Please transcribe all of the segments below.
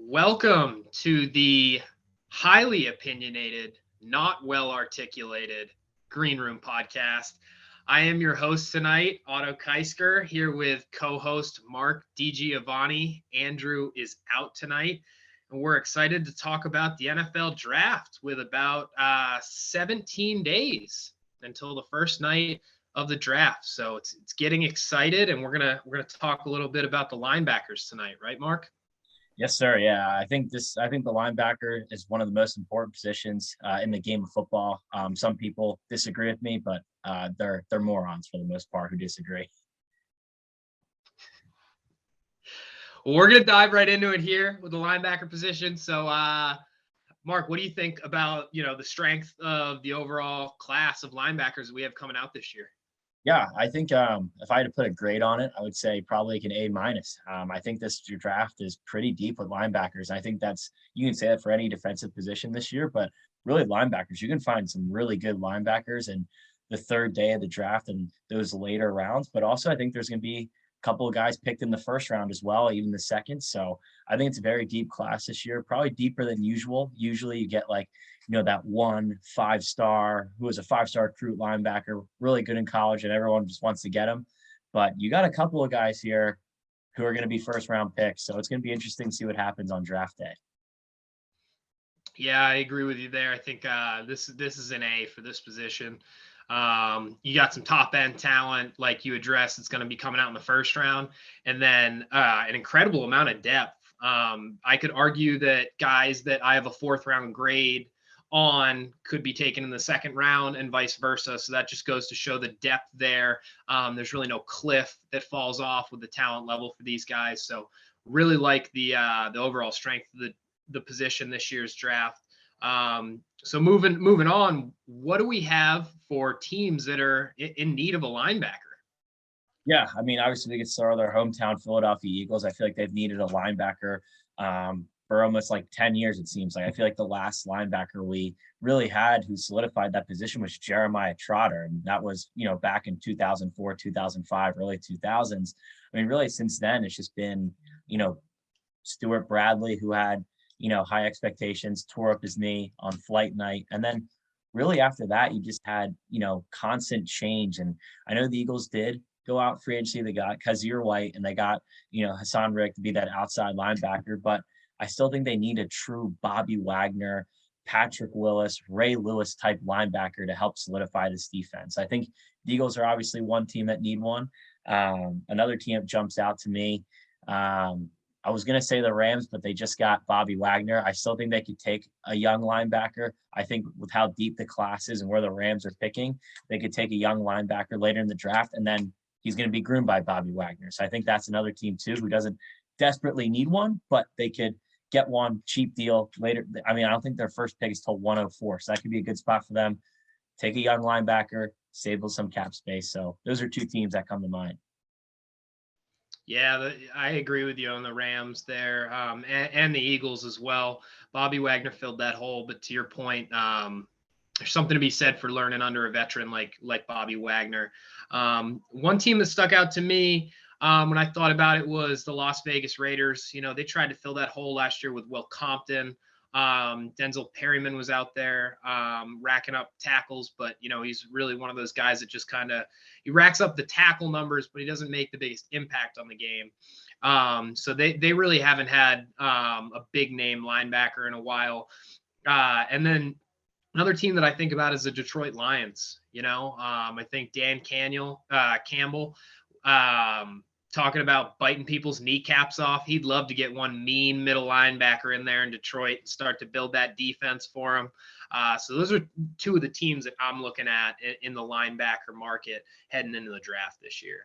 Welcome to the highly opinionated, not well articulated Green Room podcast. I am your host tonight, Otto Keisker, here with co-host Mark DiGiovanni. Andrew is out tonight, and we're excited to talk about the NFL draft with about 17 days until the first night of the draft. So it's getting excited, and we're gonna talk a little bit about the linebackers tonight, right, Mark? Yes, sir. Yeah, I think the linebacker is one of the most important positions in the game of football. Some people disagree with me, but they're morons for the most part who disagree. Well, we're going to dive right into it here with the linebacker position. So, Mark, what do you think about, the strength of the overall class of linebackers we have coming out this year? Yeah, I think if I had to put a grade on it, I would say probably like an A minus. I think this draft is pretty deep with linebackers. I think you can say that for any defensive position this year, but really linebackers, you can find some really good linebackers in the third day of the draft and those later rounds. But also, I think there's going to be a couple of guys picked in the first round as well, even the second. So I think it's a very deep class this year, probably deeper than usual. Usually, you get like that 1 5-star who was a 5-star recruit linebacker, really good in college, and everyone just wants to get him. But you got a couple of guys here who are going to be first round picks. So it's going to be interesting to see what happens on draft day. Yeah, I agree with you there. I think this is an A for this position. You got some top end talent, like you addressed. It's going to be coming out in the first round, and then an incredible amount of depth. I could argue that guys that I have a fourth round grade on could be taken in the second round and vice versa. So that just goes to show the depth there. There's really no cliff that falls off with the talent level for these guys. So really like the overall strength of the position this year's draft. So moving on, what do we have for teams that are in need of a linebacker? Yeah, I mean, obviously, we could start with our hometown Philadelphia Eagles. I feel like they've needed a linebacker for almost like 10 years, it seems like. I feel like the last linebacker we really had who solidified that position was Jeremiah Trotter. And that was, back in 2004, 2005, early 2000s. I mean, really, since then, it's just been, Stuart Bradley, who had, high expectations, tore up his knee on flight night. And then really after that, you just had, constant change. And I know the Eagles did go out free agency. They got Kazir White and they got, Hassan Rick to be that outside linebacker. But I still think they need a true Bobby Wagner, Patrick Willis, Ray Lewis type linebacker to help solidify this defense. I think the Eagles are obviously one team that need one. Another team that jumps out to me. I was going to say the Rams, but they just got Bobby Wagner. I still think they could take a young linebacker. I think with how deep the class is and where the Rams are picking, they could take a young linebacker later in the draft, and then he's going to be groomed by Bobby Wagner. So I think that's another team too who doesn't desperately need one, but they could get one cheap deal later. I mean, I don't think their first pick is till 104, so that could be a good spot for them. Take a young linebacker, save some cap space. So those are two teams that come to mind. Yeah, I agree with you on the Rams there, and the Eagles as well. Bobby Wagner filled that hole, but to your point, there's something to be said for learning under a veteran like Bobby Wagner. One team that stuck out to me when I thought about it was the Las Vegas Raiders. They tried to fill that hole last year with Will Compton. Denzel Perryman was out there racking up tackles, but he's really one of those guys that just he racks up the tackle numbers, but he doesn't make the biggest impact on the game. So they really haven't had a big name linebacker in a while. And then another team that I think about is the Detroit Lions. I think Dan Campbell, talking about biting people's kneecaps off. He'd love to get one mean middle linebacker in there in Detroit and start to build that defense for him. So those are two of the teams that I'm looking at in the linebacker market heading into the draft this year.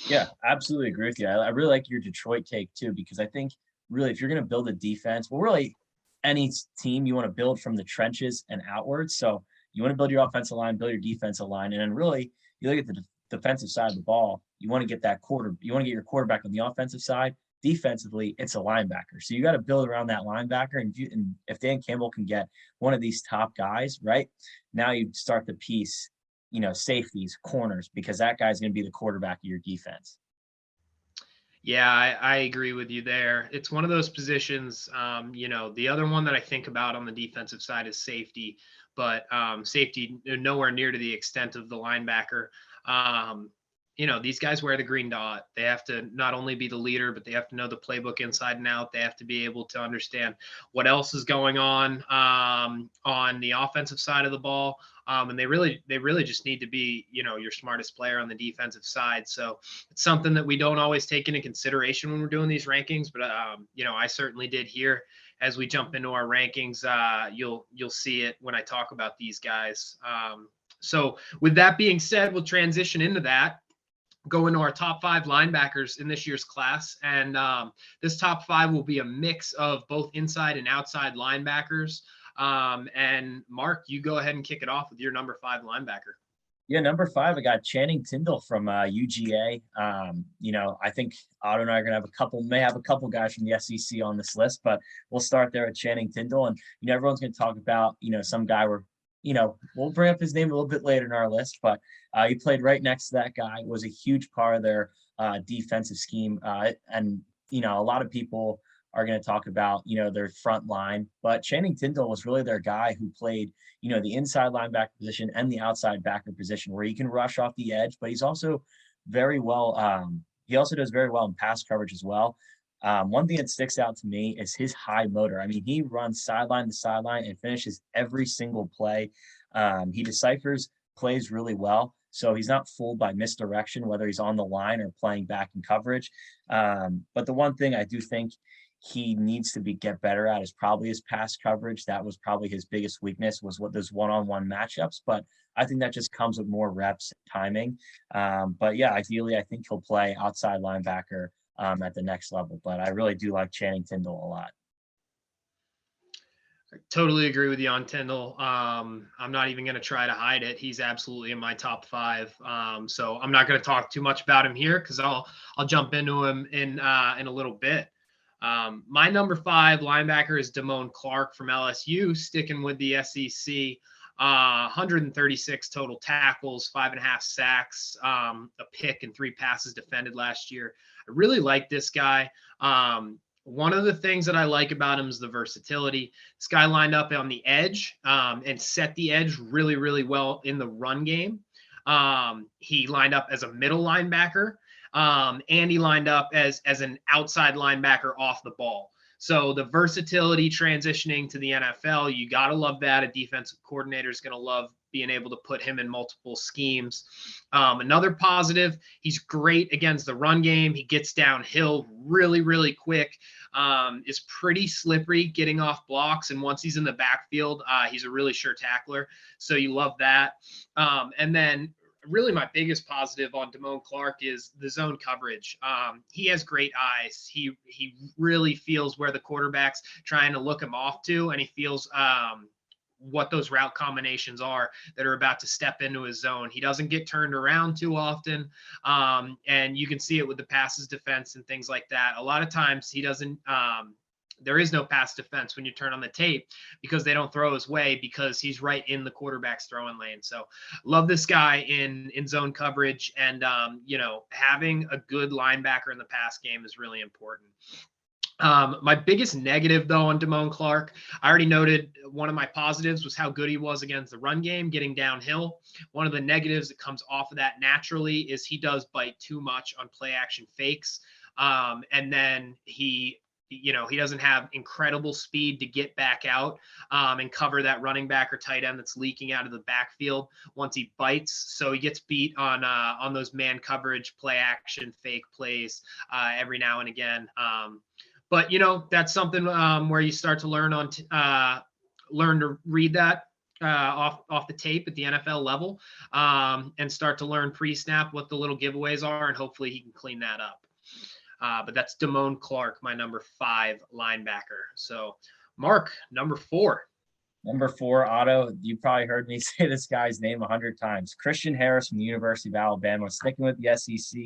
Yeah, absolutely agree with you. I really like your Detroit take too, because I think really if you're going to build a defense, well, really any team you want to build from the trenches and outwards. So you want to build your offensive line, build your defensive line, and then really you look at the defensive side of the ball. You want to get you want to get your quarterback on the offensive side. Defensively, it's a linebacker. So you got to build around that linebacker. And if Dan Campbell can get one of these top guys, right, now you start the piece, safeties, corners, because that guy's going to be the quarterback of your defense. Yeah, I agree with you there. It's one of those positions, the other one that I think about on the defensive side is safety, but safety nowhere near to the extent of the linebacker. Um, these guys wear the green dot. They have to not only be the leader, but they have to know the playbook inside and out. They have to be able to understand what else is going on the offensive side of the ball. And they really just need to be, your smartest player on the defensive side. So it's something that we don't always take into consideration when we're doing these rankings, but I certainly did here. As we jump into our rankings, you'll see it when I talk about these guys. So with that being said, we'll transition into that, go into our top 5 linebackers in this year's class. And this top 5 will be a mix of both inside and outside linebackers. And Mark, you go ahead and kick it off with your number 5 linebacker. Yeah, number 5, I got Channing Tindall from UGA. I think Otto and I are gonna may have a couple guys from the SEC on this list, but we'll start there at Channing Tindall. And everyone's gonna talk about some guy where we'll bring up his name a little bit later in our list, but he played right next to that guy, was a huge part of their defensive scheme, and a lot of people are going to talk about their front line, but Channing Tindall was really their guy who played the inside linebacker position and the outside backer position, where he can rush off the edge, but he's also very well. He also does very well in pass coverage as well. One thing that sticks out to me is his high motor. I mean, he runs sideline to sideline and finishes every single play. He deciphers plays really well, so he's not fooled by misdirection, whether he's on the line or playing back in coverage. But the one thing I do think he needs to get better at is probably his pass coverage. That was probably his biggest weakness, was what those one-on-one matchups. But I think that just comes with more reps and timing. But yeah, ideally, I think he'll play outside linebacker at the next level. But I really do like Channing Tindall a lot. I totally agree with you on Tindall. I'm not even going to try to hide it. He's absolutely in my top 5. So I'm not going to talk too much about him here because I'll jump into him in a little bit. My number 5 linebacker is Damon Clark from LSU, sticking with the SEC. 136 total tackles, 5.5 sacks, a pick, and 3 passes defended last year. I really like this guy. One of the things that I like about him is the versatility. This guy lined up on the edge and set the edge really, really well in the run game. He lined up as a middle linebacker, and he lined up as an outside linebacker off the ball. So the versatility transitioning to the NFL, you got to love that. A defensive coordinator is going to love being able to put him in multiple schemes. Another positive, he's great against the run game. He gets downhill really, really quick, is pretty slippery getting off blocks. And once he's in the backfield, he's a really sure tackler. So you love that. And then really my biggest positive on Damon Clark is the zone coverage. He has great eyes. He really feels where the quarterback's trying to look him off to, and he feels what those route combinations are that are about to step into his zone. He doesn't get turned around too often, and you can see it with the passes defense and things like that. A lot of times he doesn't there is no pass defense when you turn on the tape because they don't throw his way because he's right in the quarterback's throwing lane. So love this guy in zone coverage, and having a good linebacker in the pass game is really important. My biggest negative, though, on Damon Clark, I already noted one of my positives was how good he was against the run game, getting downhill. One of the negatives that comes off of that naturally is he does bite too much on play action fakes. And then he doesn't have incredible speed to get back out and cover that running back or tight end that's leaking out of the backfield once he bites. So he gets beat on those man coverage, play action, fake plays every now and again. But that's something where you start to learn to read that off the tape at the NFL level, and start to learn pre-snap what the little giveaways are, and hopefully he can clean that up. But that's Damon Clark, my number 5 linebacker. So, Mark, number 4. Number 4, Otto, you probably heard me say this guy's name 100 times. Christian Harris from the University of Alabama, sticking with the SEC.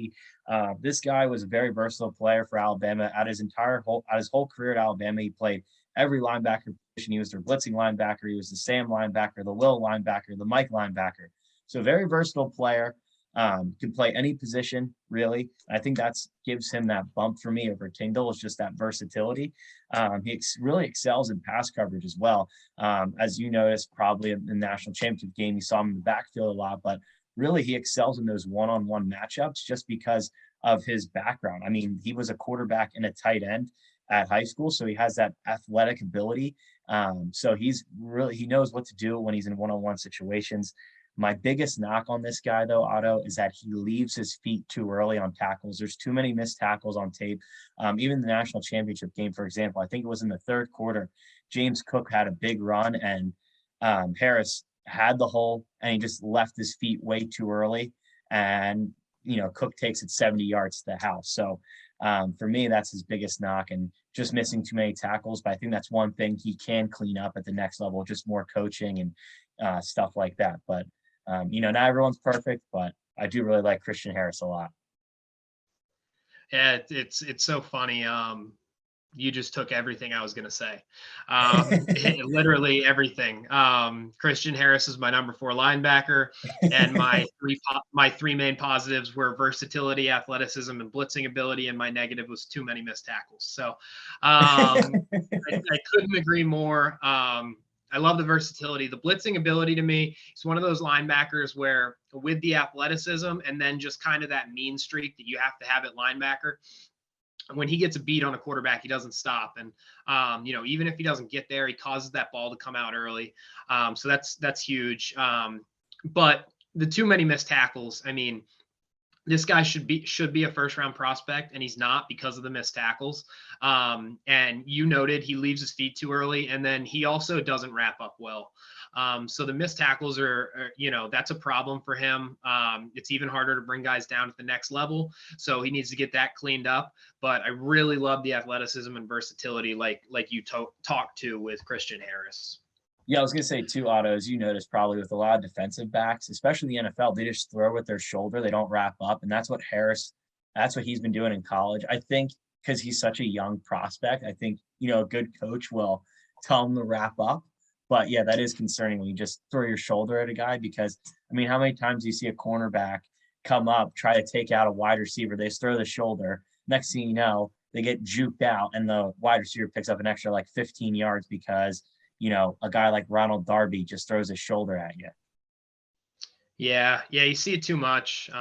This guy was a very versatile player for Alabama. At his whole career at Alabama, he played every linebacker position. He was their blitzing linebacker. He was the Sam linebacker, the Will linebacker, the Mike linebacker. So very versatile player. Can play any position really. I think that's gives him that bump for me over Tindall is just that versatility. Really excels in pass coverage as well. As you noticed, probably in the national championship game, you saw him in the backfield a lot, but really he excels in those one-on-one matchups just because of his background. I mean, he was a quarterback and a tight end at high school, so he has that athletic ability. So he knows what to do when he's in one-on-one situations. My biggest knock on this guy, though, Otto, is that he leaves his feet too early on tackles. There's too many missed tackles on tape. Even the national championship game, for example, I think it was in the third quarter, James Cook had a big run and Harris had the hole and he just left his feet way too early. And, Cook takes it 70 yards to the house. So for me, that's his biggest knock and just missing too many tackles. But I think that's one thing he can clean up at the next level, just more coaching and stuff like that. But not everyone's perfect, but I do really like Christian Harris a lot. Yeah, it's so funny. You just took everything I was going to say. Literally everything. Christian Harris is my number 4 linebacker, and my three main positives were versatility, athleticism, and blitzing ability, and my negative was too many missed tackles. So I couldn't agree more. I love the versatility. The blitzing ability to me is one of those linebackers where with the athleticism and then just kind of that mean streak that you have to have at linebacker, when he gets a beat on a quarterback, he doesn't stop. And, even if he doesn't get there, he causes that ball to come out early. So that's huge. But the too many missed tackles, I mean, this guy should be a first round prospect, and he's not because of the missed tackles. And you noted he leaves his feet too early, and then he also doesn't wrap up well. So the missed tackles are, that's a problem for him. It's even harder to bring guys down at the next level. So he needs to get that cleaned up. But I really love the athleticism and versatility like you talked to with Christian Harris. Yeah, I was going to say too, Otto, as you noticed, probably with a lot of defensive backs, especially the NFL, they just throw with their shoulder. They don't wrap up. And that's what he's been doing in college. I think because he's such a young prospect, I think, a good coach will tell him to wrap up. But yeah, that is concerning when you just throw your shoulder at a guy because, I mean, how many times do you see a cornerback come up, try to take out a wide receiver? They just throw the shoulder. Next thing you know, they get juked out and the wide receiver picks up an extra 15 yards because a guy like Ronald Darby just throws his shoulder at you. Yeah, you see it too much,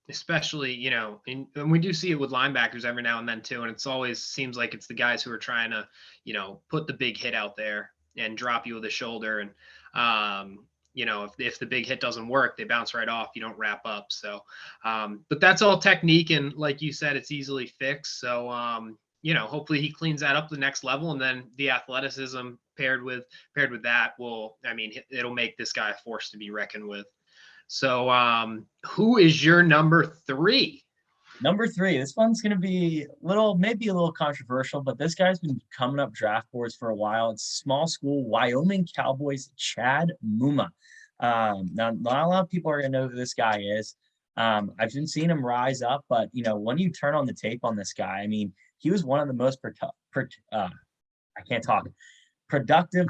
especially, and we do see it with linebackers every now and then too. And it's always seems like it's the guys who are trying to, put the big hit out there and drop you with a shoulder. And, if the big hit doesn't work, they bounce right off. You don't wrap up. So, but that's all technique. And like you said, it's easily fixed. So, hopefully he cleans that up to the next level, and then the athleticism paired with that it'll make this guy a force to be reckoned with. So, who is your number 3? Number 3, this one's going to be maybe a little controversial, but this guy's been coming up draft boards for a while. It's small school Wyoming Cowboys, Chad Muma. Now, not a lot of people are going to know who this guy is. I've been seeing him rise up, but, when you turn on the tape on this guy, I mean, he was one of the most productive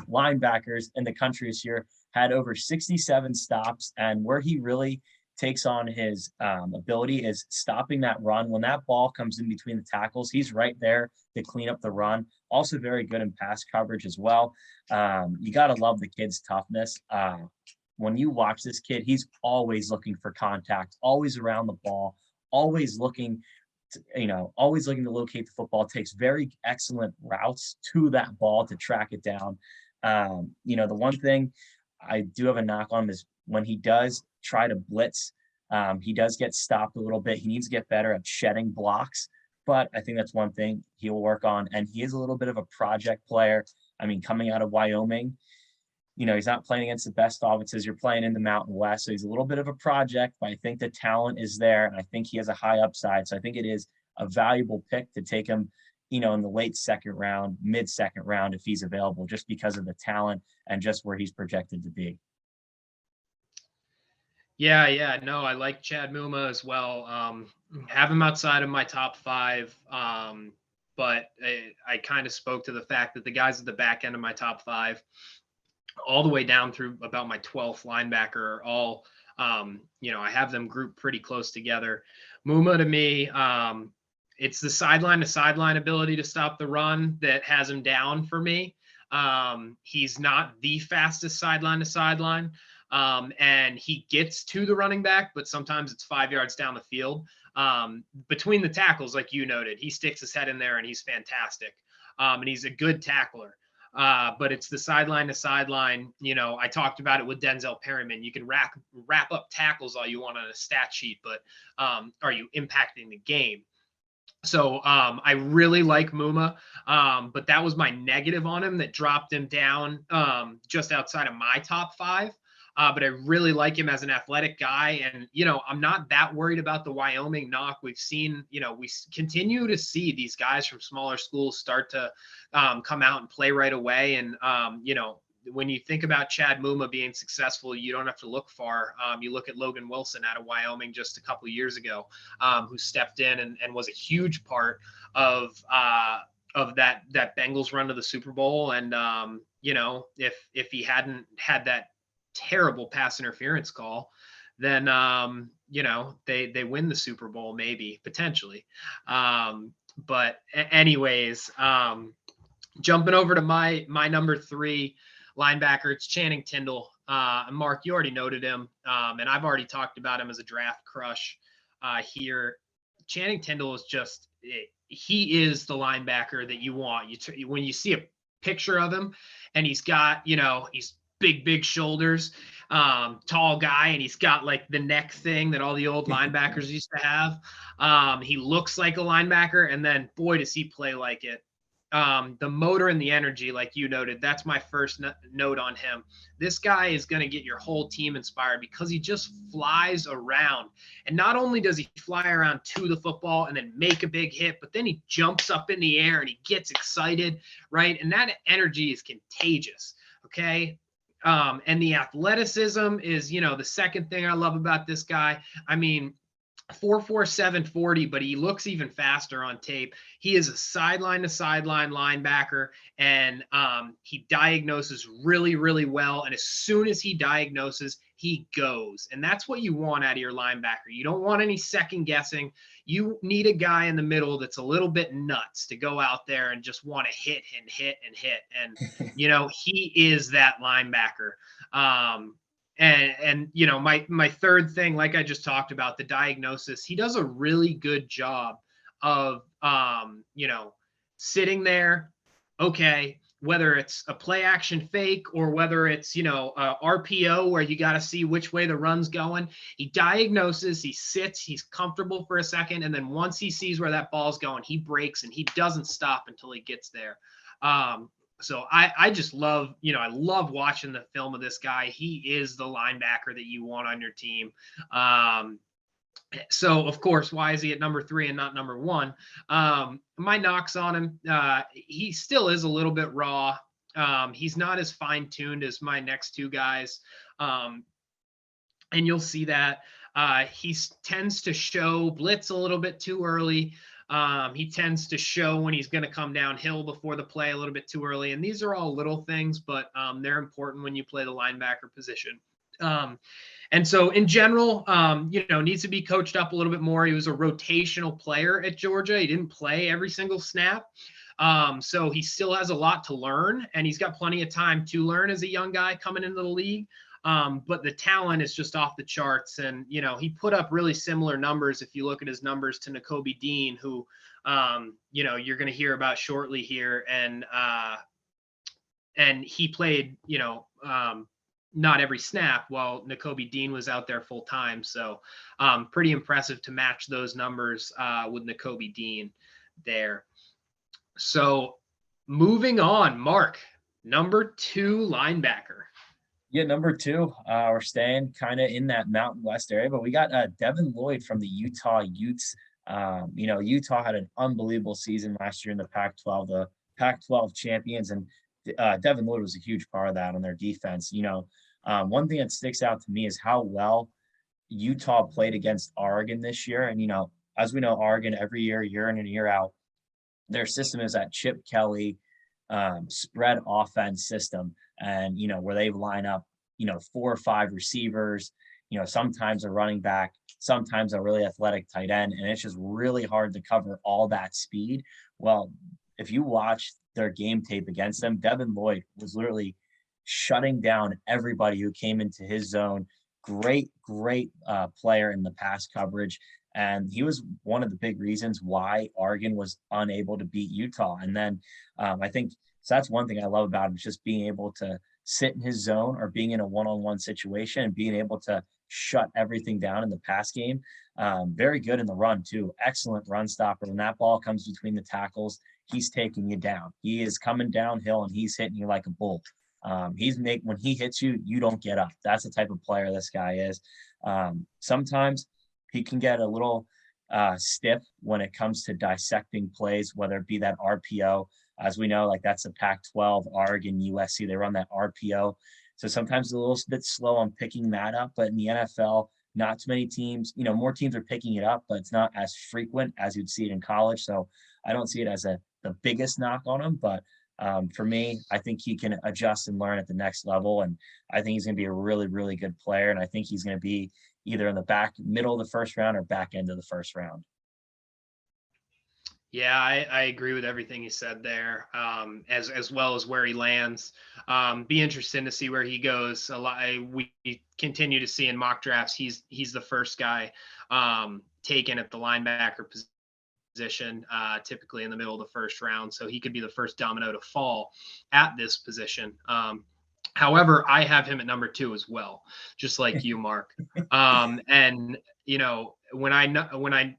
linebackers in the country this year, had over 67 stops, and where he really takes on his ability is stopping that run. When that ball comes in between the tackles, he's right there to clean up the run. Also very good in pass coverage as well. You got to love the kid's toughness. When you watch this kid, he's always looking for contact, always around the ball, always looking to locate the football, takes very excellent routes to that ball to track it down. The one thing I do have a knock on him is when he does try to blitz, he does get stopped a little bit. He needs to get better at shedding blocks, but I think that's one thing he'll work on. And he is a little bit of a project player. I mean, coming out of Wyoming, he's not playing against the best offenses. You're playing in the Mountain West, so he's a little bit of a project, but I think the talent is there, and I think he has a high upside. So I think it is a valuable pick to take him, in the late second round, mid second round, if he's available, just because of the talent and just where he's projected to be. Yeah. No, I like Chad Muma as well. Have him outside of my top 5. But I kind of spoke to the fact that the guys at the back end of my top 5, all the way down through about my 12th linebacker, are all I have them grouped pretty close together. Muma to me, it's the sideline to sideline ability to stop the run that has him down for me. He's not the fastest sideline to sideline. And he gets to the running back, but sometimes it's 5 yards down the field. Between the tackles, like you noted, he sticks his head in there and he's fantastic. And he's a good tackler. But it's the sideline to sideline. I talked about it with Denzel Perryman. You can wrap up tackles all you want on a stat sheet, but are you impacting the game? So I really like Muma, but that was my negative on him that dropped him down just outside of my top 5. But I really like him as an athletic guy. And, I'm not that worried about the Wyoming knock. We've seen, we continue to see these guys from smaller schools start to come out and play right away. And, when you think about Chad Muma being successful, you don't have to look far. You look at Logan Wilson out of Wyoming just a couple of years ago, who stepped in and was a huge part of that Bengals run to the Super Bowl. And, if he hadn't had that terrible pass interference call, then they win the Super Bowl, maybe, potentially. But anyways, jumping over to my number 3 linebacker, it's Channing Tindall. Mark, you already noted him, and I've already talked about him as a draft crush here. Channing Tindall is just, he is the linebacker that you want. When you see a picture of him and he's got, he's big shoulders, tall guy, and he's got like the neck thing that all the old linebackers used to have. He looks like a linebacker, and then boy, does he play like it. The motor and the energy, like you noted, that's my first note on him. This guy is going to get your whole team inspired because he just flies around. And not only does he fly around to the football and then make a big hit, but then he jumps up in the air and he gets excited, right? And that energy is contagious, okay? And the athleticism is, the second thing I love about this guy. I mean, 4.47 40, but he looks even faster on tape. He is a sideline to sideline linebacker, and he diagnoses really, really well. And as soon as he diagnoses, he goes. And that's what you want out of your linebacker. You don't want any second guessing. You need a guy in the middle that's a little bit nuts to go out there and just want to hit and hit and hit. And, he is that linebacker. And my third thing, like I just talked about, the diagnosis, he does a really good job of, sitting there, okay, whether it's a play action fake or whether it's, RPO where you got to see which way the run's going. He diagnoses, he sits, he's comfortable for a second. And then once he sees where that ball's going, he breaks and he doesn't stop until he gets there. So I just love, I love watching the film of this guy. He is the linebacker that you want on your team. So of course, why is he at number 3 and not number 1? My knocks on him, he still is a little bit raw. He's not as fine-tuned as my next 2 guys. And you'll see that he tends to show blitz a little bit too early. He tends to show when he's going to come downhill before the play a little bit too early. And these are all little things, but they're important when you play the linebacker position. And so in general, needs to be coached up a little bit more. He was a rotational player at Georgia. He didn't play every single snap. So he still has a lot to learn, and he's got plenty of time to learn as a young guy coming into the league. But the talent is just off the charts. And, he put up really similar numbers. If you look at his numbers to Nicolby Dean, who, you're going to hear about shortly here. And he played, not every snap while Nicolby Dean was out there full time. So pretty impressive to match those numbers with Nicolby Dean there. So moving on, Mark, number 2 linebacker. Yeah, number 2, we're staying kind of in that Mountain West area, but we got Devin Lloyd from the Utah Utes. Utah had an unbelievable season last year in the Pac-12, the Pac-12 champions, and Devin Lloyd was a huge part of that on their defense. One thing that sticks out to me is how well Utah played against Oregon this year. And, as we know, Oregon every year in and year out, their system is that Chip Kelly spread offense system. And, where they line up, 4 or 5 receivers, sometimes a running back, sometimes a really athletic tight end, and it's just really hard to cover all that speed. Well, if you watch their game tape against them, Devin Lloyd was literally shutting down everybody who came into his zone. Great player in the pass coverage. And he was one of the big reasons why Oregon was unable to beat Utah. And then I think so that's one thing I love about him, is just being able to sit in his zone or being in a one-on-one situation and being able to shut everything down in the pass game. Very good in the run too. Excellent run stopper. When that ball comes between the tackles, he's taking you down. He is coming downhill and he's hitting you like a bull. When he hits you, you don't get up. That's the type of player this guy is. Sometimes he can get a little stiff when it comes to dissecting plays, whether it be that RPO. As we know, like that's a Pac-12, Oregon, USC. They run that RPO. So sometimes a little bit slow on picking that up. But in the NFL, not too many teams, more teams are picking it up, but it's not as frequent as you'd see it in college. So I don't see it as the biggest knock on him. But for me, I think he can adjust and learn at the next level. And I think he's going to be a really, really good player. And I think he's going to be either in the middle of the first round or back end of the first round. Yeah, I agree with everything you said there, as well as where he lands. Be interesting to see where he goes. We continue to see in mock drafts he's the first guy taken at the linebacker position, typically in the middle of the first round. So he could be the first domino to fall at this position. However, I have him at number 2 as well, just like you, Mark. And when I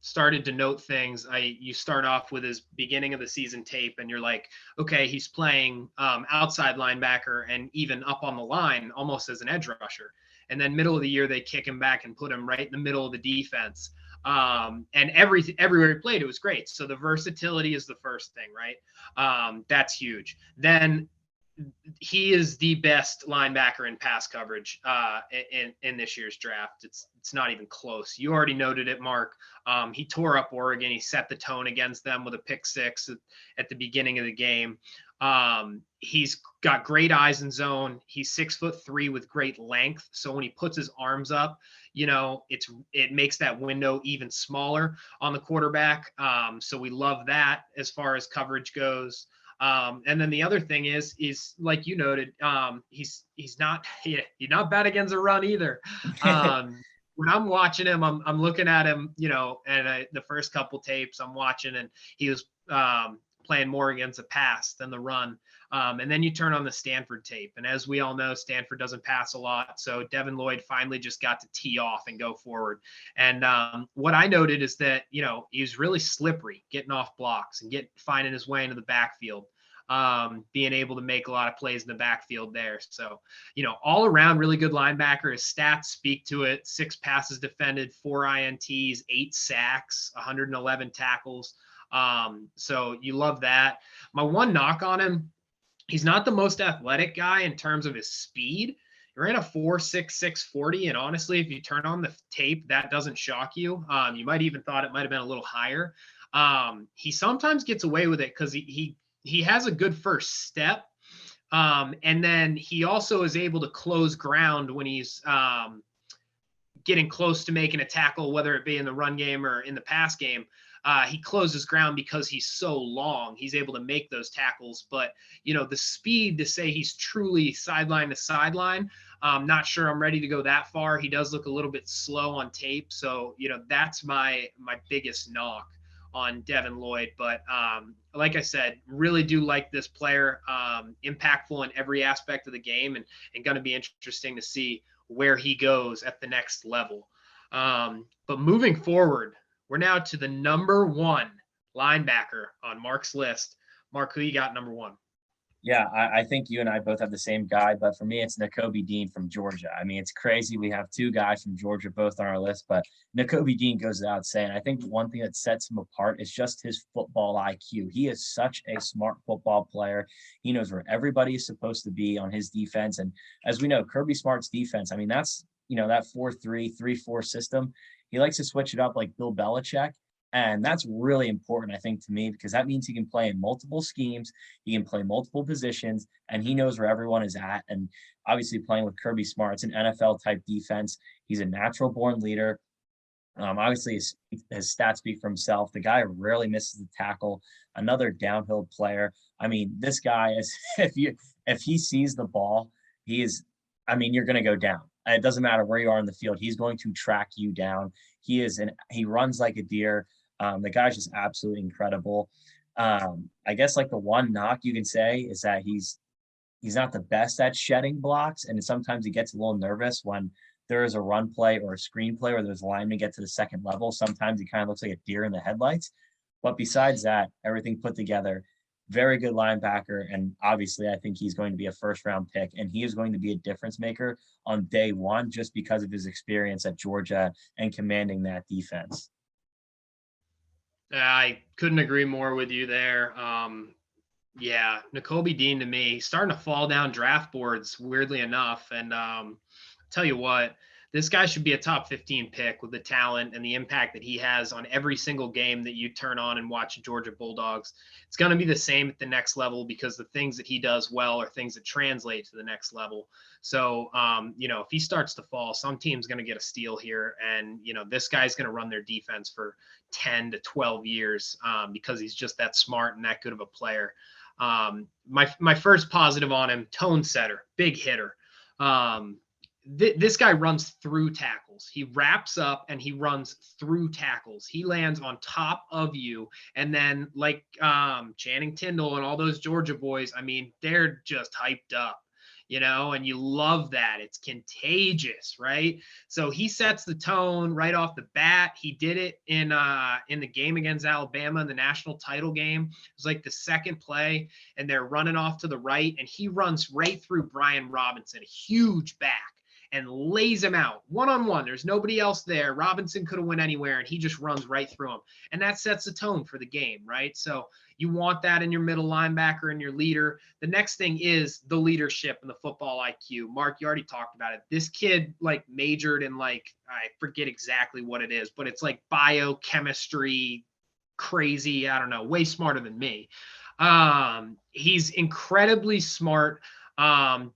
started to note things, you start off with his beginning of the season tape and you're like, okay, he's playing outside linebacker and even up on the line almost as an edge rusher. And then middle of the year, they kick him back and put him right in the middle of the defense. And everywhere he played, it was great. So the versatility is the first thing, right? That's huge. Then he is the best linebacker in pass coverage in this year's draft. It's not even close. You already noted it, Mark. He tore up Oregon. He set the tone against them with a pick 6 at the beginning of the game. He's got great eyes in zone. He's 6'3" with great length. So when he puts his arms up, it makes that window even smaller on the quarterback. So we love that as far as coverage goes. And then the other thing is like you noted, he's not bad against a run either. When I'm watching him, I'm looking at him, and the first couple tapes I'm watching, and he was playing more against the pass than the run. And then you turn on the Stanford tape, and as we all know, Stanford doesn't pass a lot. So Devin Lloyd finally just got to tee off and go forward. And what I noted is that, he was really slippery getting off blocks and finding his way into the backfield, being able to make a lot of plays in the backfield there. So, all around really good linebacker. His stats speak to it. 6 passes defended, 4 INTs, 8 sacks, 111 tackles. So you love that. My one knock on him, he's not the most athletic guy in terms of his speed. He ran a 4.66 40, and honestly, if you turn on the tape, that doesn't shock you. You might even thought it might have been a little higher. He sometimes gets away with it because he has a good first step. And then he also is able to close ground when he's getting close to making a tackle, whether it be in the run game or in the pass game. He closes ground because he's so long. He's able to make those tackles. But, the speed to say he's truly sideline to sideline, I'm not sure I'm ready to go that far. He does look a little bit slow on tape. So, that's my biggest knock on Devin Lloyd. But like I said, really do like this player, impactful in every aspect of the game, and going to be interesting to see where he goes at the next level. But moving forward, we're now to the number 1 linebacker on Mark's list. Mark, who you got number 1? Yeah, I think you and I both have the same guy, but for me, it's Nicolby Dean from Georgia. I mean, it's crazy. We have 2 guys from Georgia both on our list, but Nicolby Dean goes without saying. I think one thing that sets him apart is just his football IQ. He is such a smart football player. He knows where everybody is supposed to be on his defense. And as we know, Kirby Smart's defense, I mean, that's, that 4-3, 3-4 system. He likes to switch it up like Bill Belichick. And that's really important, I think, to me, because that means he can play in multiple schemes, he can play multiple positions, and he knows where everyone is at. And obviously, playing with Kirby Smart, it's an NFL type defense. He's a natural born leader. Obviously, his stats speak for himself. The guy rarely misses the tackle. Another downhill player. I mean, this guy is if he sees the ball, he is. I mean, you're going to go down. It doesn't matter where you are in the field. He's going to track you down. He runs like a deer. The guy's just absolutely incredible. I guess like the one knock you can say is that he's not the best at shedding blocks, and sometimes he gets a little nervous when there is a run play or a screen play or there's a lineman get to the second level. Sometimes he kind of looks like a deer in the headlights. But besides that, everything put together, very good linebacker. And obviously, I think he's going to be a first round pick, and he is going to be a difference maker on day one just because of his experience at Georgia and commanding that defense. I couldn't agree more with you there. Yeah, Nicolby Dean to me starting to fall down draft boards, weirdly enough. And tell you what, this guy should be a top 15 pick with the talent and the impact that he has on every single game that you turn on and watch Georgia Bulldogs. It's going to be the same at the next level because the things that he does well are things that translate to the next level. So, if he starts to fall, some team's going to get a steal here. And, this guy's going to run their defense for 10 to 12 years because he's just that smart and that good of a player. My first positive on him, tone setter, big hitter. This guy runs through tackles. He wraps up and he runs through tackles. He lands on top of you. And then like Channing Tindall and all those Georgia boys, I mean, they're just hyped up, and you love that. It's contagious, right? So he sets the tone right off the bat. He did it in the game against Alabama in the national title game. It was like the second play, and they're running off to the right, and he runs right through Brian Robinson, a huge back, and lays him out one-on-one. There's nobody else there. Robinson could have went anywhere, and he just runs right through him. And that sets the tone for the game, right? So you want that in your middle linebacker and your leader. The next thing is the leadership and the football IQ. Mark, you already talked about it. This kid majored in I forget exactly what it is, but it's like biochemistry, crazy. I don't know, way smarter than me. He's incredibly smart.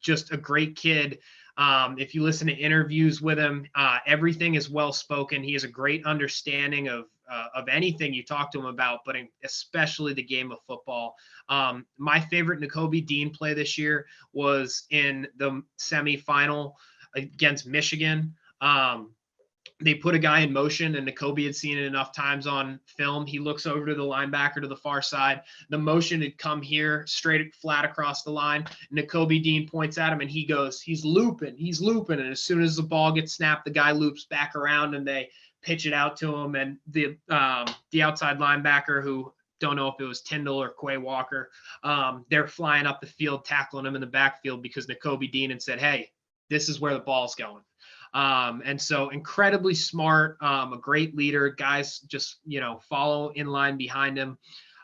Just a great kid. If you listen to interviews with him, everything is well spoken. He has a great understanding of anything you talk to him about, but especially the game of football. My favorite Nicolby Dean play this year was in the semifinal against Michigan. They put a guy in motion, and Nicolby had seen it enough times on film. He looks over to the linebacker to the far side. The motion had come here, straight flat across the line. Nicolby Dean points at him, and he goes, he's looping. And as soon as the ball gets snapped, the guy loops back around, and they pitch it out to him. And the outside linebacker, who don't know if it was Tindall or Quay Walker, they're flying up the field, tackling him in the backfield because Nicolby Dean had said, hey, this is where the ball's going. And so incredibly smart, a great leader. Guys just, follow in line behind him.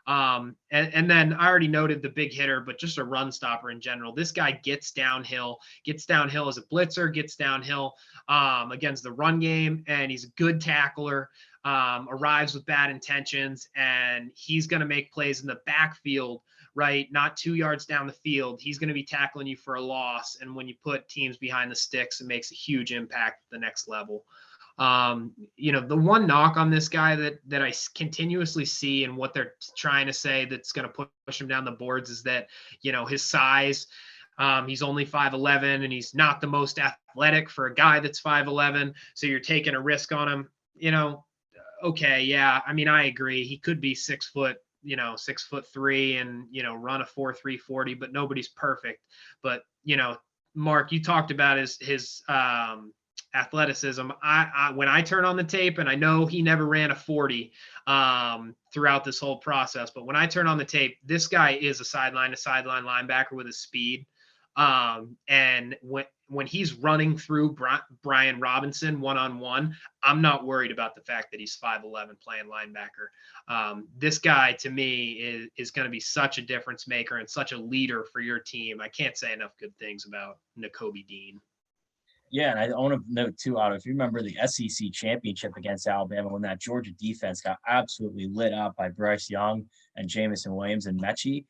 And then I already noted the big hitter, but just a run stopper in general. This guy gets downhill as a blitzer, gets downhill against the run game, and he's a good tackler, arrives with bad intentions, and he's going to make plays in the backfield, right? Not 2 yards down the field. He's going to be tackling you for a loss. And when you put teams behind the sticks, it makes a huge impact at the next level. The one knock on this guy that I continuously see and what they're trying to say that's going to push him down the boards is that, his size, he's only 5'11", and he's not the most athletic for a guy that's 5'11". So you're taking a risk on him, okay. Yeah. I mean, I agree. He could be 6 foot, 6'3" and, run a 4.3 40, but nobody's perfect. But, Mark, you talked about his athleticism. When I turn on the tape, and I know he never ran a 40 throughout this whole process, but when I turn on the tape, this guy is a sideline to sideline linebacker with his speed. And when he's running through Brian Robinson one-on-one, I'm not worried about the fact that he's 5'11" playing linebacker. This guy, to me, is going to be such a difference maker and such a leader for your team. I can't say enough good things about Nicolby Dean. Yeah, and I want to note too, Otto, if you remember the SEC championship against Alabama when that Georgia defense got absolutely lit up by Bryce Young and Jamison Williams and Mechie.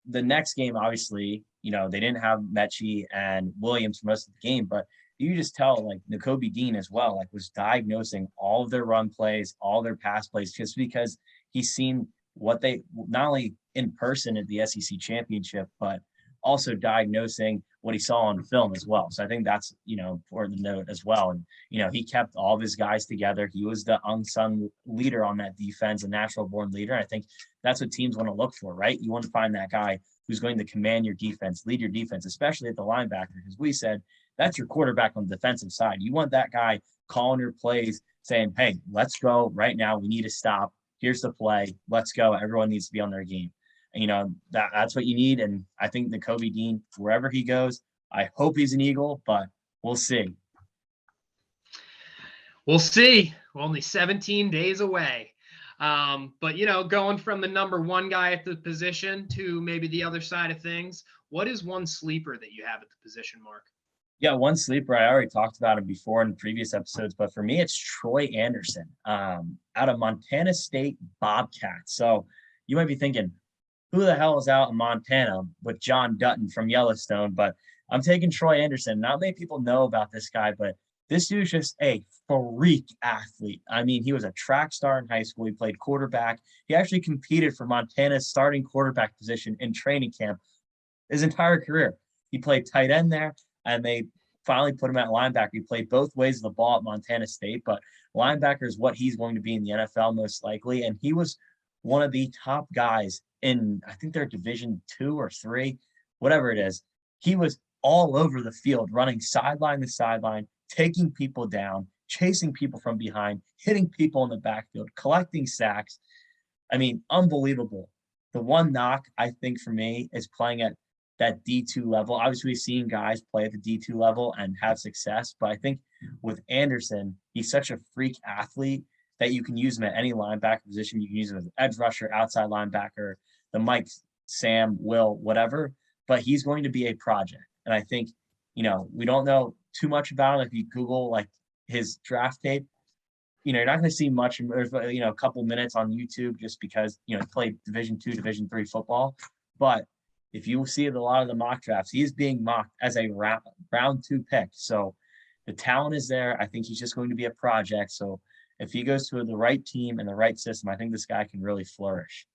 The next game, obviously, they didn't have Mechie and Williams for most of the game, but you just tell like Nicolby Dean as well, like was diagnosing all of their run plays, all their pass plays, just because he's seen what they not only in person at the SEC championship, but also diagnosing what he saw on film as well. So I think that's, important to note as well. And, he kept all of his guys together. He was the unsung leader on that defense, a natural born leader. I think that's what teams want to look for, right? You want to find that guy who's going to command your defense, lead your defense, especially at the linebacker, because we said that's your quarterback on the defensive side. You want that guy calling your plays, saying, hey, let's go right now. We need to stop. Here's the play. Let's go. Everyone needs to be on their game. That's what you need. And I think Nicolby Dean, wherever he goes, I hope he's an Eagle, but we'll see. We'll see. We're only 17 days away. But, going from the number one guy at the position to maybe the other side of things, what is one sleeper that you have at the position, Mark? Yeah, one sleeper. I already talked about him before in previous episodes, but for me, it's Troy Anderson out of Montana State Bobcats. So you might be thinking, who the hell is out in Montana with John Dutton from Yellowstone? But I'm taking Troy Anderson. Not many people know about this guy, but this dude's just a freak athlete. I mean, he was a track star in high school. He played quarterback. He actually competed for Montana's starting quarterback position in training camp his entire career. He played tight end there, and they finally put him at linebacker. He played both ways of the ball at Montana State, but linebacker is what he's going to be in the NFL most likely. And he was one of the top guys in, I think they're Division 2 or 3, whatever it is. He was all over the field, running sideline to sideline, taking people down, chasing people from behind, hitting people in the backfield, collecting sacks. I mean, unbelievable. The one knock, I think, for me is playing at that D2 level. Obviously, we've seen guys play at the D2 level and have success, but I think with Anderson, he's such a freak athlete that you can use him at any linebacker position. You can use him as an edge rusher, outside linebacker, the Mike, Sam, Will, whatever, but he's going to be a project. And I think, we don't know too much about him. If you Google like his draft tape, you're not going to see much. There's, a couple minutes on YouTube just because, he played Division 2, Division 3 football. But if you see a lot of the mock drafts, he is being mocked as a round 2 pick. So the talent is there. I think he's just going to be a project. So if he goes to the right team and the right system, I think this guy can really flourish.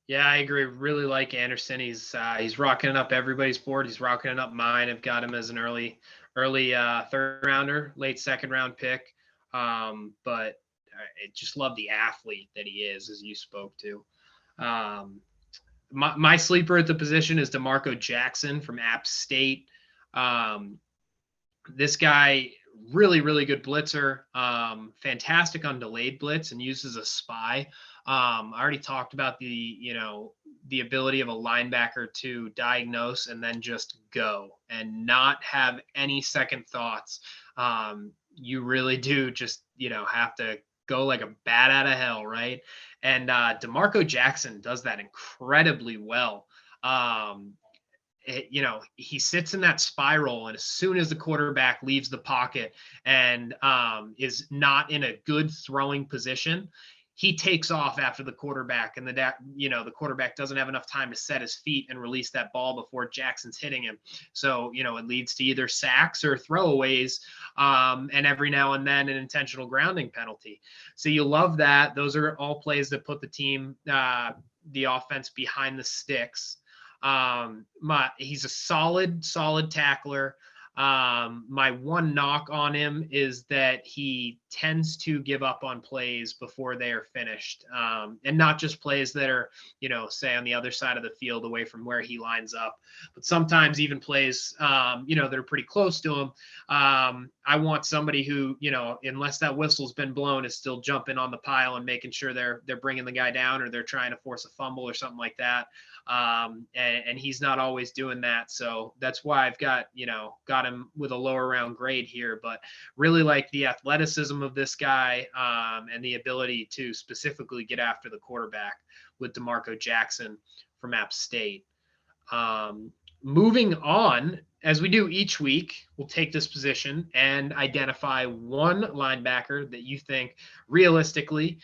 Yeah, I agree. Really like Anderson. He's rocking it up everybody's board. He's rocking it up mine. I've got him as an early third rounder, late second round pick. But I just love the athlete that he is, as you spoke to. My sleeper at the position is Demarco Jackson from App State. This guy, really, really good blitzer, fantastic on delayed blitz and uses a spy. I already talked about the ability of a linebacker to diagnose and then just go and not have any second thoughts. You really do just, have to go like a bat out of hell, right? And Demarco Jackson does that incredibly well. He sits in that spiral, and as soon as the quarterback leaves the pocket and is not in a good throwing position, he takes off after the quarterback, and the quarterback doesn't have enough time to set his feet and release that ball before Jackson's hitting him. So, it leads to either sacks or throwaways, and every now and then an intentional grounding penalty. So you love that. Those are all plays that put the team, the offense behind the sticks. He's a solid tackler. My one knock on him is that he tends to give up on plays before they are finished. And not just plays that are, say on the other side of the field away from where he lines up, but sometimes even plays, that are pretty close to him. I want somebody who, unless that whistle's been blown, is still jumping on the pile and making sure they're bringing the guy down, or they're trying to force a fumble or something like that. And he's not always doing that. So that's why I've got him with a lower round grade here, but really like the athleticism of this guy, and the ability to specifically get after the quarterback with Demarco Jackson from App State. Moving on, as we do each week, we'll take this position and identify one linebacker that you think realistically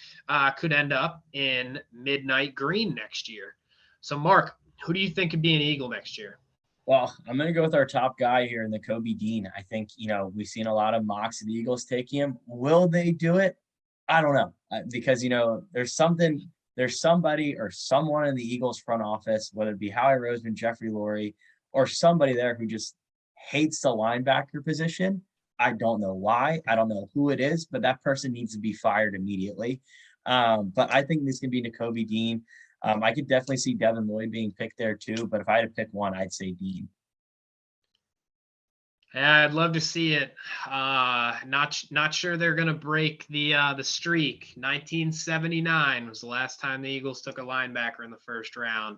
could end up in midnight green next year. So, Mark, who do you think could be an Eagle next year? Well, I'm going to go with our top guy here in Nicolby Dean. I think, we've seen a lot of mocks of the Eagles taking him. Will they do it? I don't know. Because, there's somebody or someone in the Eagles front office, whether it be Howie Roseman, Jeffrey Lurie, or somebody there who just hates the linebacker position. I don't know why. I don't know who it is, but that person needs to be fired immediately. But I think this could be Nicolby Dean. I could definitely see Devin Lloyd being picked there too, but if I had to pick one, I'd say Dean. Yeah, I'd love to see it. Not sure they're gonna break the streak. 1979 was the last time the Eagles took a linebacker in the first round.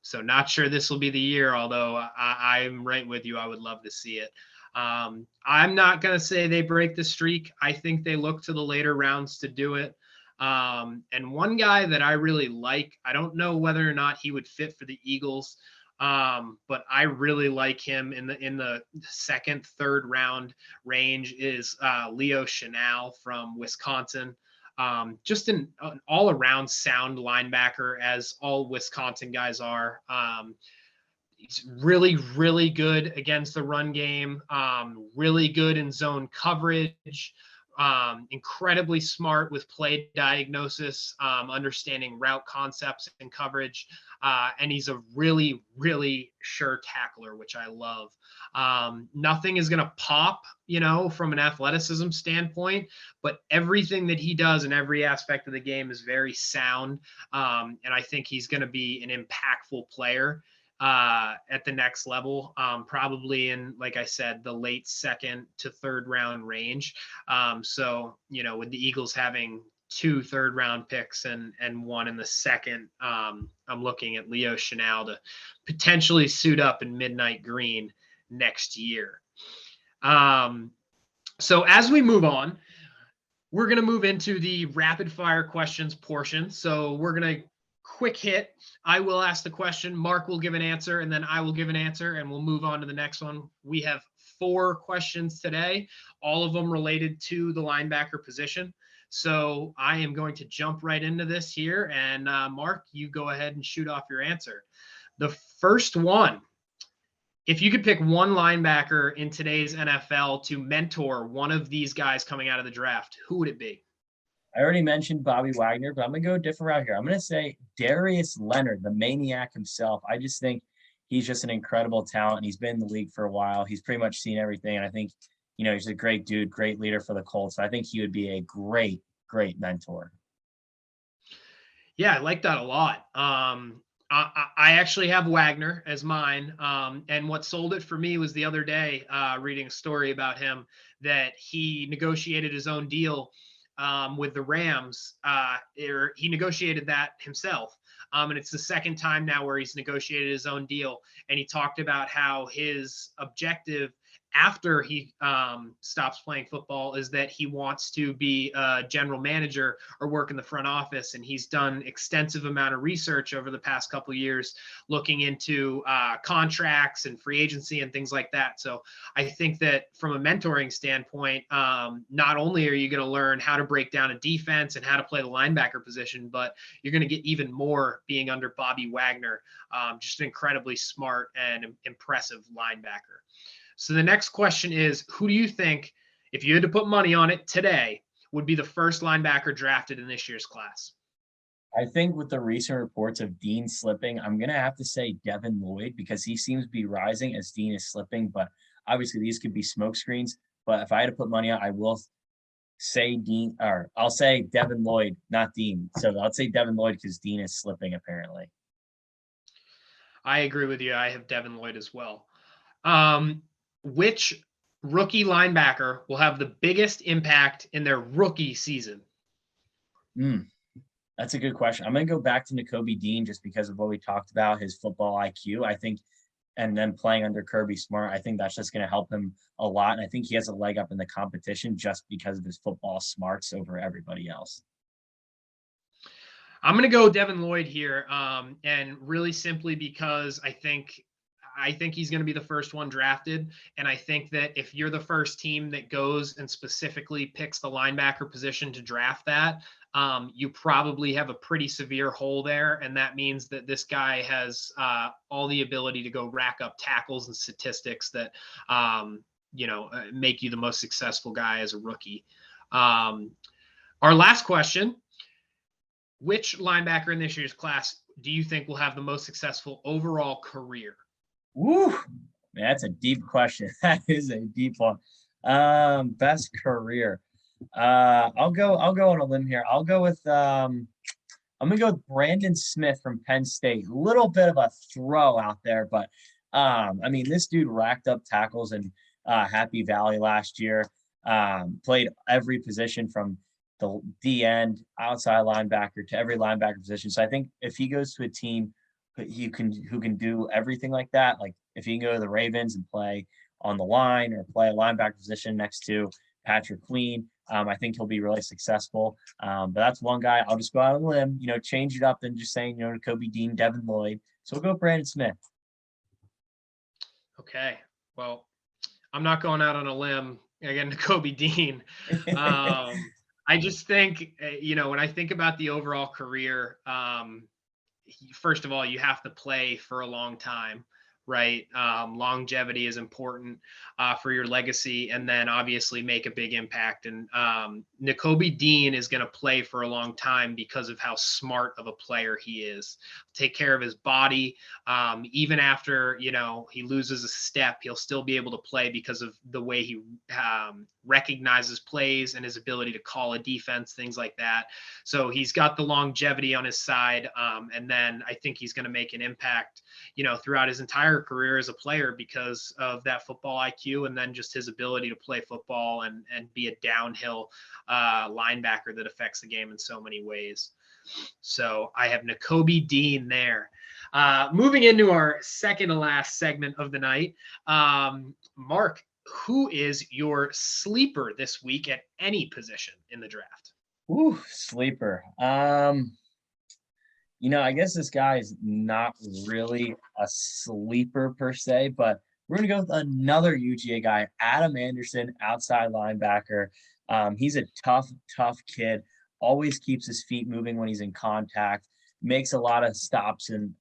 So not sure this will be the year. Although I'm right with you, I would love to see it. I'm not gonna say they break the streak. I think they look to the later rounds to do it. And one guy that I really like, I don't know whether or not he would fit for the Eagles. But I really like him in the second, third round range is Leo Chenal from Wisconsin. Just an all around sound linebacker, as all Wisconsin guys are. He's really, really good against the run game, really good in zone coverage, incredibly smart with play diagnosis, understanding route concepts and coverage. And he's a really, really sure tackler, which I love. Nothing is going to pop, from an athleticism standpoint, but everything that he does in every aspect of the game is very sound. And I think he's going to be an impactful player at the next level, probably in, like I said, the late second to third round range. So, with the Eagles having 2 third-round picks and one in the second, I'm looking at Leo Chenal to potentially suit up in midnight green next year. So as we move on, we're going to move into the rapid fire questions portion. So we're going to quick hit. I will ask the question, Mark will give an answer, and then I will give an answer, and we'll move on to the next one. We have 4 questions today, all of them related to the linebacker position. So I am going to jump right into this here. And Mark, you go ahead and shoot off your answer. The first one, if you could pick one linebacker in today's NFL to mentor one of these guys coming out of the draft, who would it be? I already mentioned Bobby Wagner, but I'm going to go a different route here. I'm going to say Darius Leonard, the maniac himself. I just think he's just an incredible talent. He's been in the league for a while. He's pretty much seen everything. And I think, he's a great dude, great leader for the Colts. So I think he would be a great, great mentor. Yeah, I like that a lot. I actually have Wagner as mine. And what sold it for me was the other day reading a story about him that he negotiated his own deal with the Rams. He negotiated that himself. And it's the second time now where he's negotiated his own deal. And he talked about how his objective after he stops playing football is that he wants to be a general manager or work in the front office. And he's done extensive amount of research over the past couple of years looking into contracts and free agency and things like that. So I think that from a mentoring standpoint, not only are you going to learn how to break down a defense and how to play the linebacker position, but you're going to get even more being under Bobby Wagner, just an incredibly smart and impressive linebacker. So the next question is, who do you think, if you had to put money on it today, would be the first linebacker drafted in this year's class? I think with the recent reports of Dean slipping, I'm going to have to say Devin Lloyd because he seems to be rising as Dean is slipping. But obviously these could be smoke screens. But if I had to put money on, I will say Dean, or I'll say Devin Lloyd, not Dean. So I'll say Devin Lloyd because Dean is slipping apparently. I agree with you. I have Devin Lloyd as well. Which rookie linebacker will have the biggest impact in their rookie season? That's a good question. I'm going to go back to Nicolby Dean just because of what we talked about, his football IQ. I think, and then playing under Kirby Smart, I think that's just going to help him a lot. And I think he has a leg up in the competition just because of his football smarts over everybody else. I'm going to go Devin Lloyd here, and really simply because I think I think he's going to be the first one drafted. And I think that if you're the first team that goes and specifically picks the linebacker position to draft that, you probably have a pretty severe hole there. And that means that this guy has all the ability to go rack up tackles and statistics that, make you the most successful guy as a rookie. Our last question, which linebacker in this year's class do you think will have the most successful overall career? Woo, man, that's a deep question. That is a deep one. Best career. I'll go on a limb here. I'll go with I'm gonna go with Brandon Smith from Penn State. A little bit of a throw out there, but I mean, this dude racked up tackles in Happy Valley last year. Played every position from the D end, outside linebacker to every linebacker position. So I think if he goes to a team who can do everything like that, like if he can go to the Ravens and play on the line or play a linebacker position next to Patrick Queen, I think he'll be really successful. But that's one guy. I'll just go out on a limb, change it up and just saying, Nicolby Dean, Devin Lloyd. So we'll go Brandon Smith. Okay. Well, I'm not going out on a limb. Again, Nicolby Dean. I just think, when I think about the overall career, first of all, you have to play for a long time, right? Longevity is important for your legacy, and then obviously make a big impact. And Nicolby Dean is going to play for a long time because of how smart of a player he is. Take care of his body. Even after, he loses a step, he'll still be able to play because of the way he recognizes plays and his ability to call a defense, things like that. So he's got the longevity on his side. And then I think he's going to make an impact, throughout his entire career as a player because of that football IQ, and then just his ability to play football and be a downhill linebacker that affects the game in so many ways. So I have Nicolby Dean there. Moving into our second to last segment of the night, Mark, who is your sleeper this week at any position in the draft? Ooh, sleeper. I guess this guy is not really a sleeper per se, but we're going to go with another UGA guy, Adam Anderson, outside linebacker. He's a tough kid, always keeps his feet moving when he's in contact, makes a lot of stops, and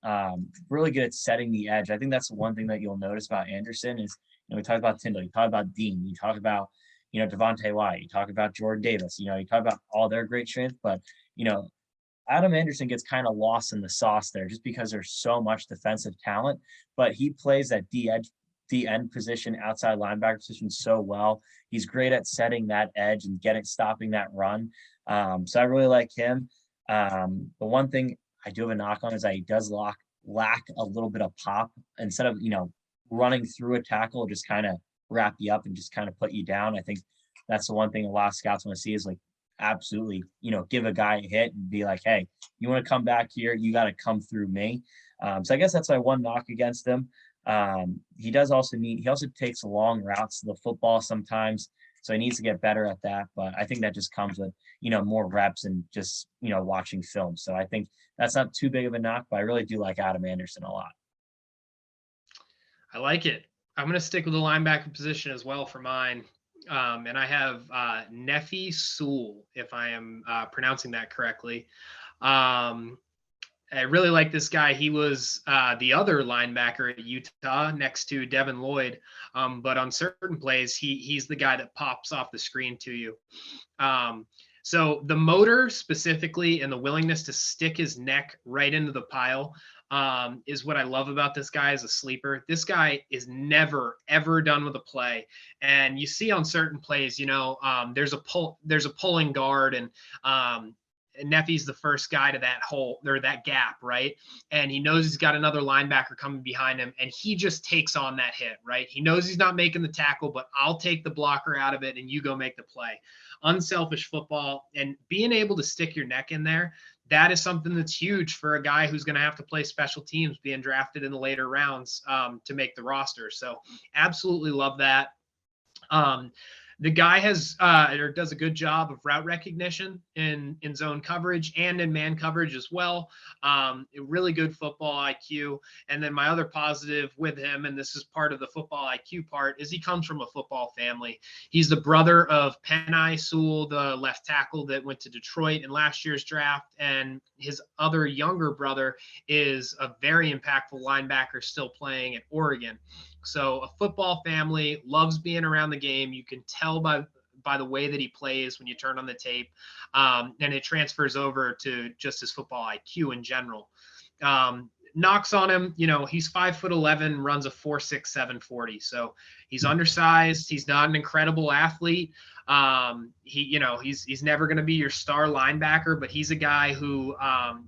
really good at setting the edge. I think that's the one thing that you'll notice about Anderson is, we talked about Tindall, you talk about Dean, you talk about, Devontae White, you talk about Jordan Davis, you talk about all their great strengths, but, Adam Anderson gets kind of lost in the sauce there just because there's so much defensive talent, but he plays that D end position, outside linebacker position so well. He's great at setting that edge and stopping that run. So I really like him. The one thing I do have a knock on is that he does lack a little bit of pop. Instead of, running through a tackle, just kind of wrap you up and just kind of put you down. I think that's the one thing a lot of scouts want to see is like, absolutely, give a guy a hit and be like, hey, you want to come back here, you got to come through me. So I guess that's my one knock against him. He also takes long routes to the football sometimes, so he needs to get better at that. But I think that just comes with, more reps and just, watching film. So I think that's not too big of a knock, but I really do like Adam Anderson a lot. I like it. I'm going to stick with the linebacker position as well for mine. And I have Neffy Sule, if I am pronouncing that correctly. I really like this guy. He was the other linebacker at Utah next to Devin Lloyd. But on certain plays, he's the guy that pops off the screen to you. So the motor specifically and the willingness to stick his neck right into the pile is what I love about this guy as a sleeper. This guy is never, ever done with a play. And you see on certain plays, there's a pulling guard, and Neffy's the first guy to that hole or that gap, right? And he knows he's got another linebacker coming behind him, and he just takes on that hit, right? He knows he's not making the tackle, but I'll take the blocker out of it and you go make the play. Unselfish football, and being able to stick your neck in there, that is something that's huge for a guy who's going to have to play special teams, being drafted in the later rounds to make the roster. So absolutely love that. The guy has or does a good job of route recognition in zone coverage and in man coverage as well. Really good football IQ. And then my other positive with him, and this is part of the football IQ part, is he comes from a football family. He's the brother of Neffy Sule, the left tackle that went to Detroit in last year's draft, and his other younger brother is a very impactful linebacker still playing at Oregon. So a football family, loves being around the game. You can tell by the way that he plays when you turn on the tape, and it transfers over to just his football IQ in general. Knocks on him, he's 5'11", runs a 4.67 40. So he's undersized. He's not an incredible athlete. He's never going to be your star linebacker, but he's a guy who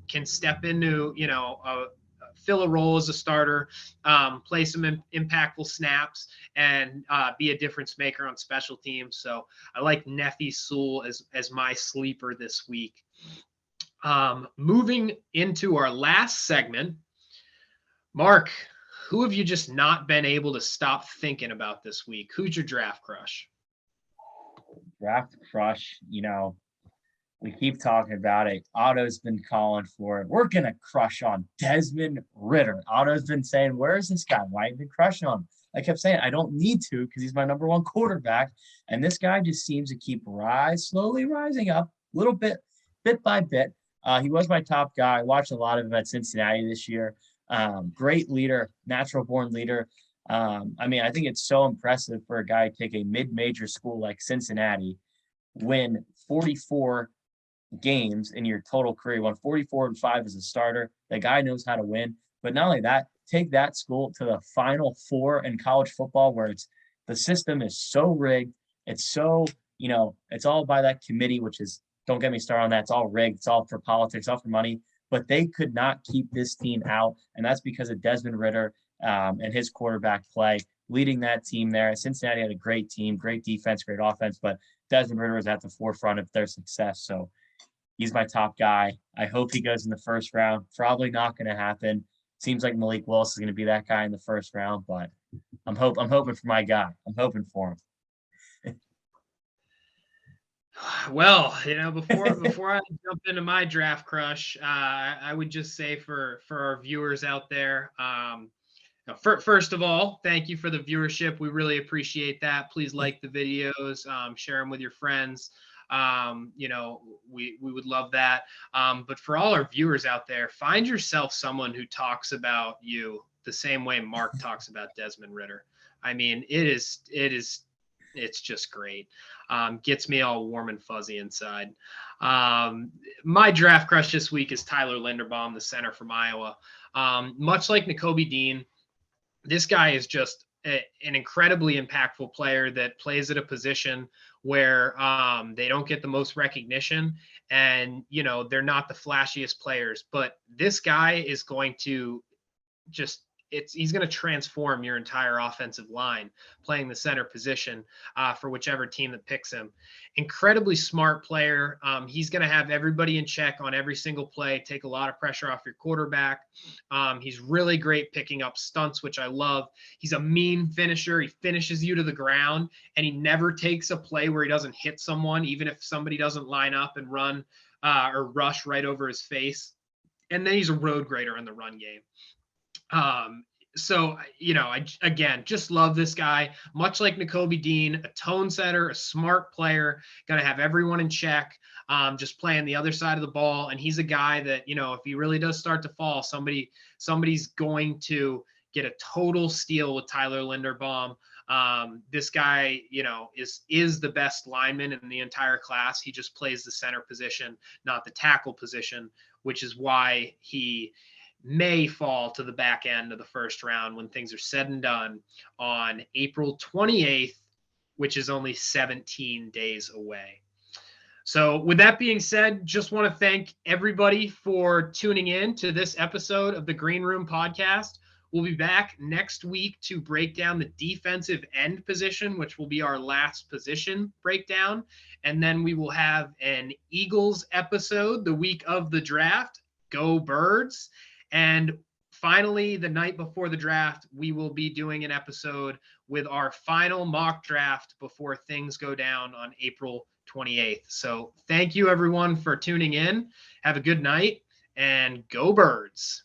can step into, fill a role as a starter, play some impactful snaps, and be a difference maker on special teams. So I like Neffy Sule as my sleeper this week. Moving into our last segment, Mark, who have you just not been able to stop thinking about this week? Who's your draft crush? Draft crush, we keep talking about it. Otto's been calling for it. We're going to crush on Desmond Ritter. Otto's been saying, where's this guy? Why have you been crushing on him? I kept saying, I don't need to because he's my number one quarterback. And this guy just seems to keep slowly rising up a little bit by bit. He was my top guy. I watched a lot of him at Cincinnati this year. Great leader, natural born leader. I think it's so impressive for a guy to take a mid-major school like Cincinnati, win 44 games in your total career, won 44-5 as a starter. The guy knows how to win. But not only that, take that school to the Final Four in college football, where the system is so rigged. It's so, it's all by that committee, which is, don't get me started on that. It's all rigged. It's all for politics, all for money. But they could not keep this team out. And that's because of Desmond Ritter and his quarterback play, leading that team there. Cincinnati had a great team, great defense, great offense, but Desmond Ritter was at the forefront of their success. So he's my top guy. I hope he goes in the first round. Probably not going to happen. Seems like Malik Willis is going to be that guy in the first round, but I'm hoping for my guy. I'm hoping for him. Well, before I jump into my draft crush, I would just say for our viewers out there, first of all, thank you for the viewership. We really appreciate that. Please like the videos, share them with your friends. We would love that. But for all our viewers out there, find yourself someone who talks about you the same way Mark talks about Desmond Ritter. I mean, it's just great. Gets me all warm and fuzzy inside. My draft crush this week is Tyler Linderbaum, the center from Iowa. Much like Nicolby Dean, this guy is just an incredibly impactful player that plays at a position where they don't get the most recognition, and they're not the flashiest players, but this guy is going to he's going to transform your entire offensive line playing the center position for whichever team that picks him. Incredibly smart player. He's going to have everybody in check on every single play, take a lot of pressure off your quarterback. He's really great picking up stunts, which I love. He's a mean finisher. He finishes you to the ground, and he never takes a play where he doesn't hit someone, even if somebody doesn't line up and run or rush right over his face. And then he's a road grader in the run game. So, I again just love this guy, much like Nicolby Dean, a tone setter, a smart player, going to have everyone in check, just playing the other side of the ball. And he's a guy that, if he really does start to fall, somebody's going to get a total steal with Tyler Linderbaum. This guy, is the best lineman in the entire class. He just plays the center position, not the tackle position, which is why he may fall to the back end of the first round when things are said and done on April 28th, which is only 17 days away. So with that being said, just want to thank everybody for tuning in to this episode of the Green Room Podcast. We'll be back next week to break down the defensive end position, which will be our last position breakdown. And then we will have an Eagles episode the week of the draft. Go Birds. And finally, the night before the draft, we will be doing an episode with our final mock draft before things go down on April 28th. So thank you everyone for tuning in. Have a good night and go Birds.